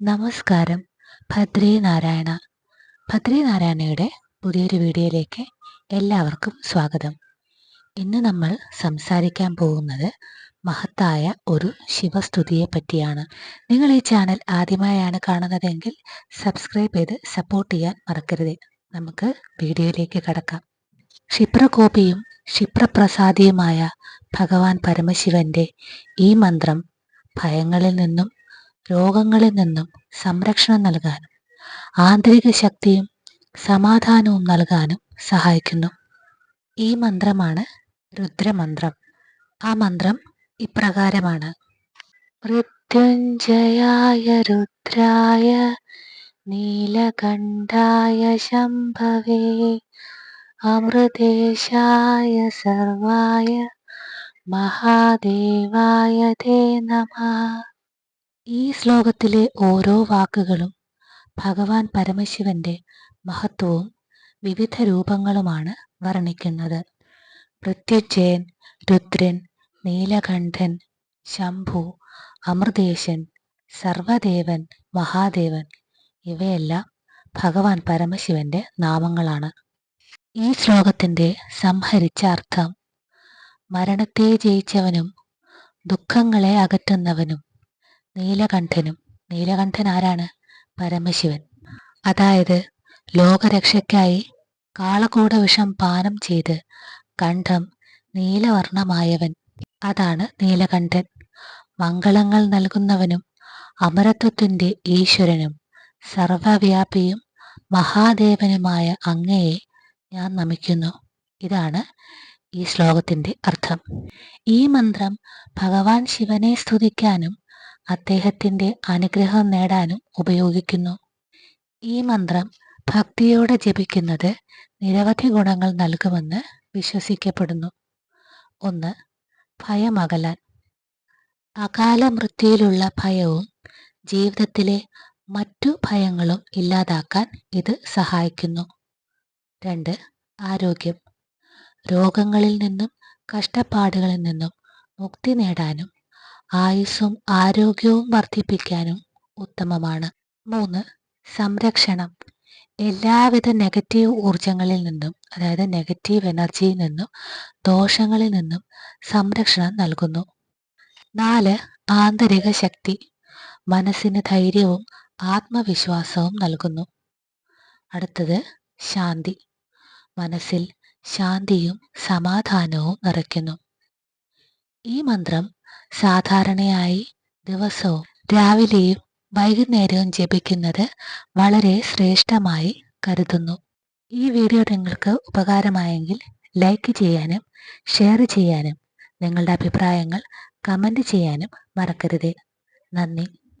നമസ്കാരം. ഭദ്രേ നാരായണ. ഭദ്രേ നാരായണയുടെ പുതിയൊരു വീഡിയോയിലേക്ക് എല്ലാവർക്കും സ്വാഗതം. ഇന്ന് നമ്മൾ സംസാരിക്കാൻ പോകുന്നത് മഹത്തായ ഒരു ശിവസ്തുതിയെ പറ്റിയാണ്. നിങ്ങൾ ഈ ചാനൽ ആദ്യമായാണ് കാണുന്നതെങ്കിൽ സബ്സ്ക്രൈബ് ചെയ്ത് സപ്പോർട്ട് ചെയ്യാൻ മറക്കരുത്. നമുക്ക് വീഡിയോയിലേക്ക് കടക്കാം. ക്ഷിപ്രകോപിയും ക്ഷിപ്രപ്രസാദിയുമായ ഭഗവാൻ പരമശിവന്റെ ഈ മന്ത്രം ഭയങ്ങളിൽ നിന്നും രോഗങ്ങളിൽ നിന്നും സംരക്ഷണം നൽകാനും ആന്തരിക ശക്തിയും സമാധാനവും നൽകാനും സഹായിക്കുന്നു. ഈ മന്ത്രമാണ് രുദ്രമന്ത്രം. ആ മന്ത്രം ഇപ്രകാരമാണ്: മൃത്യുഞ്ജയായ രുദ്രായ നീലകണ്ഠായ ശംഭവേ അമൃതേശായ സർവായ മഹാദേവായ തേ നമഃ. ഈ ശ്ലോകത്തിലെ ഓരോ വാക്കുകളും ഭഗവാൻ പരമശിവന്റെ മഹത്വവും വിവിധ രൂപങ്ങളുമാണ് വർണ്ണിക്കുന്നത്. മൃത്യുഞ്ജയൻ, രുദ്രൻ, നീലകണ്ഠൻ, ശംഭു, അമൃതേശൻ, സർവദേവൻ, മഹാദേവൻ ഇവയെല്ലാം ഭഗവാൻ പരമശിവന്റെ നാമങ്ങളാണ്. ഈ ശ്ലോകത്തിന്റെ സംഹരിച്ച അർത്ഥം: മരണത്തെ ജയിച്ചവനും ദുഃഖങ്ങളെ അകറ്റുന്നവനും നീലകണ്ഠനും. നീലകണ്ഠൻ ആരാണ്? പരമശിവൻ. അതായത് ലോകരക്ഷയ്ക്കായി കാളകൂട വിഷം പാനം ചെയ്ത് കണ്ഠം നീലവർണമായവൻ, അതാണ് നീലകണ്ഠൻ. മംഗളങ്ങൾ നൽകുന്നവനും അമരത്വത്തിന്റെ ഈശ്വരനും സർവവ്യാപിയും മഹാദേവനുമായ അങ്ങയെ ഞാൻ നമിക്കുന്നു. ഇതാണ് ഈ ശ്ലോകത്തിന്റെ അർത്ഥം. ഈ മന്ത്രം ഭഗവാൻ ശിവനെ സ്തുതിക്കാനും അദ്ദേഹത്തിന്റെ അനുഗ്രഹം നേടാനും ഉപയോഗിക്കുന്നു. ഈ മന്ത്രം ഭക്തിയോടെ ജപിക്കുന്നത് നിരവധി ഗുണങ്ങൾ നൽകുമെന്ന് വിശ്വസിക്കപ്പെടുന്നു. 1. ഭയമകലാൻ. അകാല മൃത്യുവിലുള്ള ഭയവും ജീവിതത്തിലെ മറ്റു ഭയങ്ങളും ഇല്ലാതാക്കാൻ ഇത് സഹായിക്കുന്നു. 2. ആരോഗ്യം. രോഗങ്ങളിൽ നിന്നും കഷ്ടപ്പാടുകളിൽ നിന്നും മുക്തി നേടാനും ആയുസ്സും ആരോഗ്യവും വർദ്ധിപ്പിക്കാനും ഉത്തമമാണ്. 3. സംരക്ഷണം. എല്ലാവിധ നെഗറ്റീവ് ഊർജങ്ങളിൽ നിന്നും, അതായത് നെഗറ്റീവ് എനർജിയിൽ നിന്നും ദോഷങ്ങളിൽ നിന്നും സംരക്ഷണം നൽകുന്നു. 4. ആന്തരിക ശക്തി. മനസ്സിന് ധൈര്യവും ആത്മവിശ്വാസവും നൽകുന്നു. അടുത്തത് ശാന്തി. മനസ്സിൽ ശാന്തിയും സമാധാനവും നിറയ്ക്കുന്നു. ഈ മന്ത്രം സാധാരണയായി ദിവസവും രാവിലെയും വൈകുന്നേരവും ജപിക്കുന്നത് വളരെ ശ്രേഷ്ഠമായി കരുതുന്നു. ഈ വീഡിയോ നിങ്ങൾക്ക് ഉപകാരമായെങ്കിൽ ലൈക്ക് ചെയ്യാനും ഷെയർ ചെയ്യാനും നിങ്ങളുടെ അഭിപ്രായങ്ങൾ കമൻറ്റ് ചെയ്യാനും മറക്കരുത്. നന്ദി.